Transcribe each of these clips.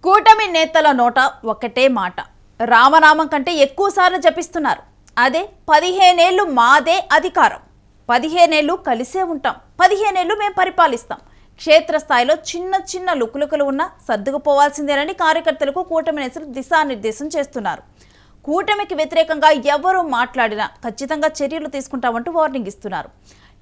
కూటమి నేతల నోట ఒకటే మాట, రామనామం కంటే ఎక్కువసార్లు జపిస్తున్నారు. అదే 15 ఏళ్లు మాదే అధికారం, 15 ఏళ్లు కలిసే ఉంటాం, 15 ఏళ్లు మేము పరిపాలిస్తాం. క్షేత్రస్థాయిలో చిన్న చిన్న లుకులుకలు ఉన్నా సర్దుకుపోవాల్సిందేనని కార్యకర్తలకు కూటమి నేతలు దిశానిర్దేశం చేస్తున్నారు. కూటమికి వ్యతిరేకంగా ఎవరు మాట్లాడినా ఖచ్చితంగా చర్యలు తీసుకుంటామంటూ వార్నింగ్ ఇస్తున్నారు.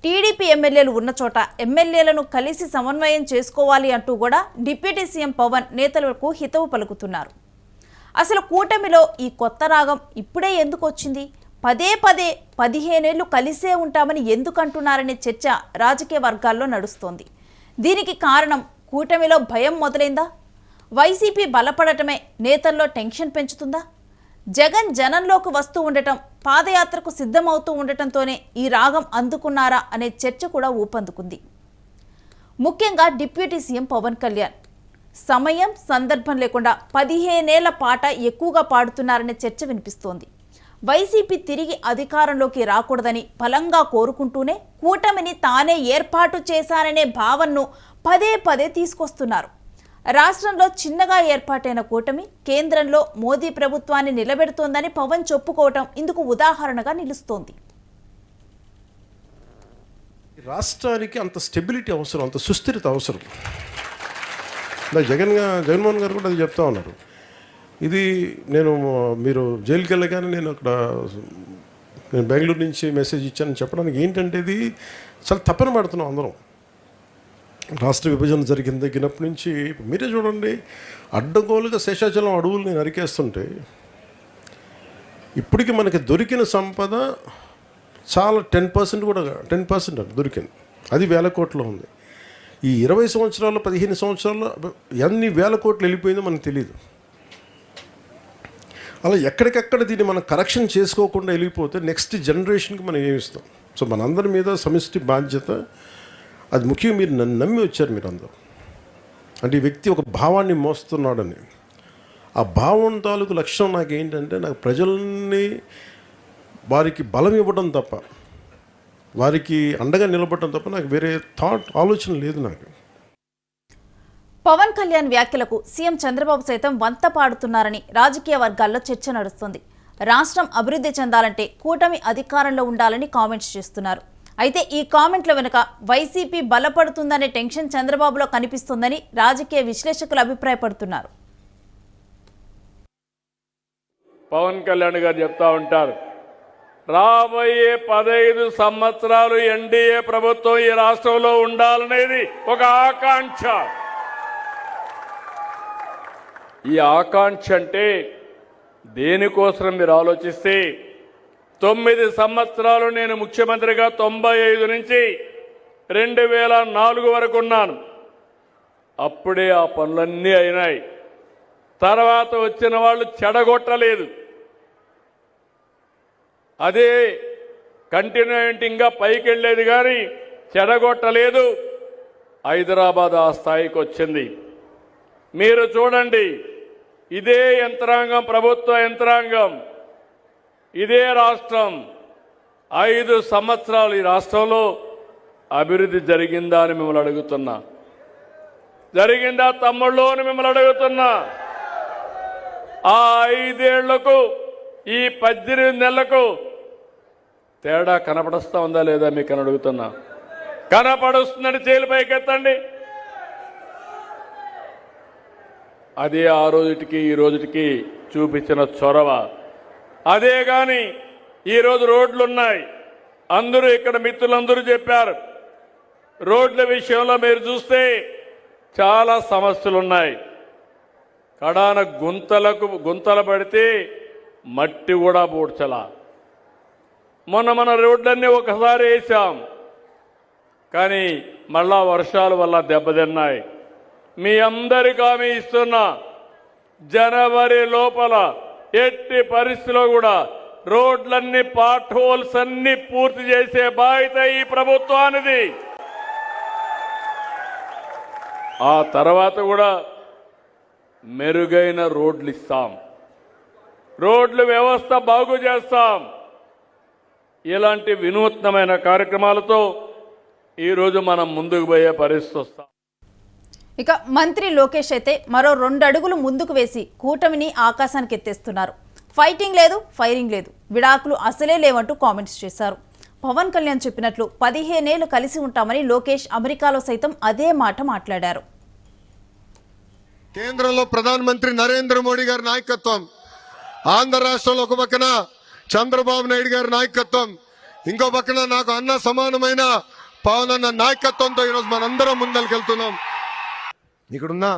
టీడీపీ ఎమ్మెల్యేలు ఉన్న చోట ఎమ్మెల్యేలను కలిసి సమన్వయం చేసుకోవాలి అంటూ కూడా డిప్యూటీ సీఎం పవన్ నేతలకు హితవు పలుకుతున్నారు. అసలు కూటమిలో ఈ కొత్త రాగం ఇప్పుడే ఎందుకు వచ్చింది? పదే 15 ఏళ్లు కలిసే ఉంటామని ఎందుకు అంటున్నారనే చర్చ రాజకీయ వర్గాల్లో నడుస్తోంది. దీనికి కారణం కూటమిలో భయం మొదలైందా? వైసీపీ బలపడటమే నేతల్లో టెన్షన్ పెంచుతుందా? జగన్ జనంలోకి వస్తూ ఉండటం, పాదయాత్రకు సిద్ధమవుతూ ఉండటంతోనే ఈ రాగం అందుకున్నారా అనే చర్చ కూడా ఊపందుకుంది. ముఖ్యంగా డిప్యూటీ సీఎం పవన్ కళ్యాణ్ సమయం సందర్భం లేకుండా 15 ఏళ్ల పాట ఎక్కువగా పాడుతున్నారనే చర్చ వినిపిస్తోంది. వైసీపీ తిరిగి అధికారంలోకి రాకూడదని బలంగా కోరుకుంటూనే కూటమిని తానే ఏర్పాటు చేశారనే భావనను పదే తీసుకొస్తున్నారు. రాష్ట్రంలో చిన్నగా ఏర్పాటైన కూటమి కేంద్రంలో మోదీ ప్రభుత్వాన్ని నిలబెడుతోందని పవన్ చెప్పుకోవటం ఇందుకు ఉదాహరణగా నిలుస్తోంది. రాష్ట్రానికి అంత స్టెబిలిటీ అవసరం, అంత సుస్థిరత అవసరం. జగన్మోహన్ గారు కూడా అది చెప్తా ఉన్నారు. ఇది మీరు జైలుకి వెళ్ళగానే నేను బెంగళూరు నుంచి మెసేజ్ ఇచ్చానని చెప్పడానికి ఏంటంటే, ఇది చాలా తప్పన పడుతున్నాం అందరం. రాష్ట్ర విభజన జరిగిన దగ్గరప్పటి నుంచి మీరే చూడండి, అడ్డగోలుగా శేషాచలం అడవుల్ని నరికేస్తుంటే ఇప్పటికీ మనకి దొరికిన సంపద చాలా 10% కూడా 10% దొరికింది. అది వేల కోట్లు ఉంది. ఈ 20 సంవత్సరాలు 15 సంవత్సరాల్లో ఎన్ని వేల కోట్లు వెళ్ళిపోయిందో మనకు తెలియదు. అలా ఎక్కడికెక్కడ దీన్ని మనం కరెక్షన్ చేసుకోకుండా వెళ్ళిపోతే నెక్స్ట్ జనరేషన్కి మనం ఏమిస్తాం? సో మనందరి మీద సమిష్టి బాధ్యత. అది ముఖ్యం. మీరు నన్ను నమ్మి వచ్చారు మీరు అందరూ. అంటే ఈ వ్యక్తి ఒక భావాన్ని మోస్తున్నాడని. ఆ భావం తాలూకు లక్ష్యం నాకేంటంటే, నాకు ప్రజల్ని వారికి బలం ఇవ్వడం తప్ప, వారికి అండగా నిలబడటం తప్ప నాకు వేరే ఆలోచన లేదు నాకు. పవన్ కళ్యాణ్ వ్యాఖ్యలకు సీఎం చంద్రబాబు సైతం వంత పాడుతున్నారని రాజకీయ వర్గాల్లో చర్చ నడుస్తుంది. రాష్ట్రం అభివృద్ధి చెందాలంటే కూటమి అధికారంలో ఉండాలని కామెంట్స్ చేస్తున్నారు. అయితే ఈ కామెంట్ల వెనుక వైసీపీ బలపడుతుందనే టెన్షన్ చంద్రబాబులో కనిపిస్తుందని రాజకీయ విశ్లేషకులు అభిప్రాయపడుతున్నారు. పవన్ కళ్యాణ్ గారు చెప్తా ఉంటారు, రాబోయే 15 సంవత్సరాలు ఎన్డీఏ ప్రభుత్వం ఈ రాష్ట్రంలో ఉండాలనేది ఒక ఆకాంక్ష. ఈ ఆకాంక్ష అంటే దేనికోసం మీరు ఆలోచిస్తే, 9 సంవత్సరాలు నేను ముఖ్యమంత్రిగా 95 నుంచి 2004 వరకు ఉన్నాను. అప్పుడే ఆ పనులన్నీ అయినాయి. తర్వాత వచ్చిన వాళ్ళు చెడగొట్టలేదు. అదే కంటిన్యూయింగ్గా పైకి వెళ్ళేది కానీ చెడగొట్టలేదు. హైదరాబాద్ ఆ స్థాయికి వచ్చింది. మీరు చూడండి, ఇదే యంత్రాంగం, ప్రభుత్వ యంత్రాంగం, ఇదే రాష్ట్రం 5 సంవత్సరాలు ఈ రాష్ట్రంలో అభివృద్ధి జరిగిందా అని మిమ్మల్ని అడుగుతున్నా. జరిగిందా తమ్ముళ్ళు అని మిమ్మల్ని అడుగుతున్నా. ఆ 5 ఏళ్లకు ఈ 18 నెలలకు తేడా కనపడుస్తా ఉందా లేదా మీకు అని అడుగుతున్నా. కనపడుస్తుందని చేలు పైకెత్తండి. అదే ఆ రోజుటికి ఈ రోజుటికి చూపించిన చొరవ. అదే కానీ ఈరోజు రోడ్లున్నాయి. అందరూ ఇక్కడ మిత్రులందరూ చెప్పారు, రోడ్ల విషయంలో మీరు చూస్తే చాలా సమస్యలు ఉన్నాయి. కడాన గుంతలు పడితే మట్టి కూడా పూడ్చలా. మన రోడ్లన్నీ ఒకసారి వేసాం, కానీ మళ్ళా వర్షాల వల్ల దెబ్బతిన్నాయి. మీ అందరికీ హామీ ఇస్తున్నా, జనవరి లోపల ఎట్టి పరిస్థితిలో కూడా రోడ్లన్నీ, పాట్ హోల్స్ అన్ని పూర్తి చేసే బాధ్యత ఈ ప్రభుత్వానిది. ఆ తర్వాత కూడా మెరుగైన రోడ్లు ఇస్తాం, రోడ్ల వ్యవస్థ బాగు చేస్తాం. ఇలాంటి వినూత్నమైన కార్యక్రమాలతో ఈరోజు మనం ముందుకు పోయే పరిస్థితి వస్తాం. ఇక మంత్రి లోకేష్ అయితే మరో 2 అడుగులు ముందుకు వేసి కూటమిని ఆకాశానికి ఎత్తేస్తున్నారు. ఫైటింగ్ లేదు, ఫైరింగ్ లేదు, విడాకులు అసలే లేవంటూ కామెంట్స్ చేశారు. పవన్ కళ్యాణ్ చెప్పినట్లు 15 ఏళ్లు కలిసి ఉంటామని లోకేష్ అమెరికాలో సైతం అదే మాట మాట్లాడారు. కేంద్రంలో ప్రధానమంత్రి నరేంద్ర మోడీ గారి నాయకత్వం, ఆంధ్ర రాష్ట్రంలో ఒక పక్కన చంద్రబాబు నాయుడు గారి నాయకత్వం, ఇంకో పక్కన నాకు అన్న సమానమైన పవన్ అన్న నాయకత్వంతో ఈరోజు మనందరం ముందరికెళ్తున్నాం. ఇక్కడున్న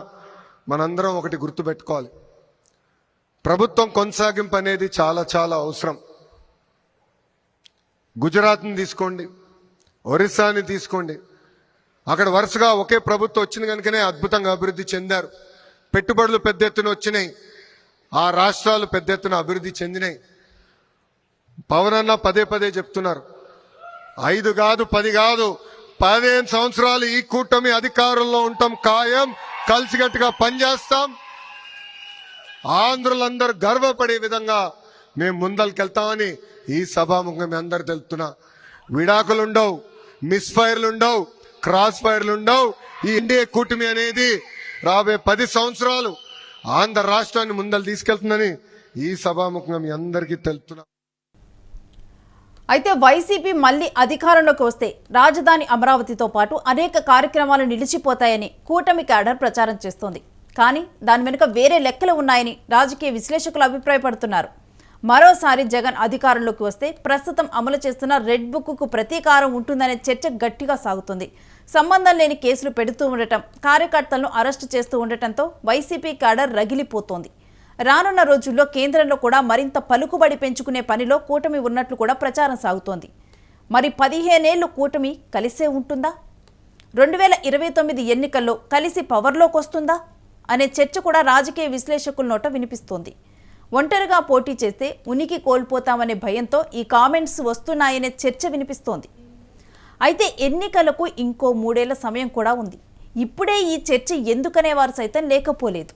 మనందరం ఒకటి గుర్తుపెట్టుకోవాలి, ప్రభుత్వం కొనసాగింపు అనేది చాలా చాలా అవసరం. గుజరాత్ని తీసుకోండి, ఒరిస్సాని తీసుకోండి, అక్కడ వరుసగా ఒకే ప్రభుత్వం వచ్చింది కనుకనే అద్భుతంగా అభివృద్ధి చెందారు. పెట్టుబడులు పెద్ద ఎత్తున వచ్చినాయి, ఆ రాష్ట్రాలు పెద్ద ఎత్తున అభివృద్ధి చెందినాయి. పవన్ అన్న పదే పదే చెప్తున్నారు, 5 కాదు 10 కాదు 15 సంవత్సరాలు ఈ కూటమి అధికారంలో ఉంటాం ఖాయం, కలిసికట్టుగా పనిచేస్తాం, ఆంధ్రులందరూ గర్వపడే విధంగా మేము ముందరికెళ్తామని ఈ సభాముఖంగా మీ అందరు తెలుపుతున్నా. విడాకులు ఉండవు, మిస్ ఫైర్లు ఉండవు, క్రాస్ ఫైర్లు ఉండవు. ఈ ఎన్డీఏ కూటమి అనేది రాబోయే 10 సంవత్సరాలు ఆంధ్ర రాష్ట్రాన్ని ముందలు తీసుకెళ్తుందని ఈ సభాముఖంగా మీ అందరికీ తెలుపుతున్నా. అయితే వైసీపీ మళ్లీ అధికారంలోకి వస్తే రాజధాని అమరావతితో పాటు అనేక కార్యక్రమాలు నిలిచిపోతాయని కూటమి క్యాడర్ ప్రచారం చేస్తోంది. కానీ దాని వెనుక వేరే లెక్కలు ఉన్నాయని రాజకీయ విశ్లేషకులు అభిప్రాయపడుతున్నారు. మరోసారి జగన్ అధికారంలోకి వస్తే ప్రస్తుతం అమలు చేస్తున్న రెడ్ బుక్కు ప్రతీకారం ఉంటుందనే చర్చ గట్టిగా సాగుతుంది. సంబంధం లేని కేసులు పెడుతూ ఉండటం, కార్యకర్తలను అరెస్టు చేస్తూ ఉండటంతో వైసీపీ క్యాడర్ రగిలిపోతోంది. రానున్న రోజుల్లో కేంద్రంలో కూడా మరింత పలుకుబడి పెంచుకునే పనిలో కూటమి ఉన్నట్లు కూడా ప్రచారం సాగుతోంది. మరి 15 ఏళ్లు కూటమి కలిసే ఉంటుందా? 2029 ఎన్నికల్లో కలిసి పవర్లోకి వస్తుందా అనే చర్చ కూడా రాజకీయ విశ్లేషకుల నోట వినిపిస్తోంది. ఒంటరిగా పోటీ చేస్తే ఉనికి కోల్పోతామనే భయంతో ఈ కామెంట్స్ వస్తున్నాయనే చర్చ వినిపిస్తోంది. అయితే ఎన్నికలకు ఇంకో 3 ఏళ్ల సమయం కూడా ఉంది. ఇప్పుడే ఈ చర్చ ఎందుకనే వారు సైతం లేకపోలేదు.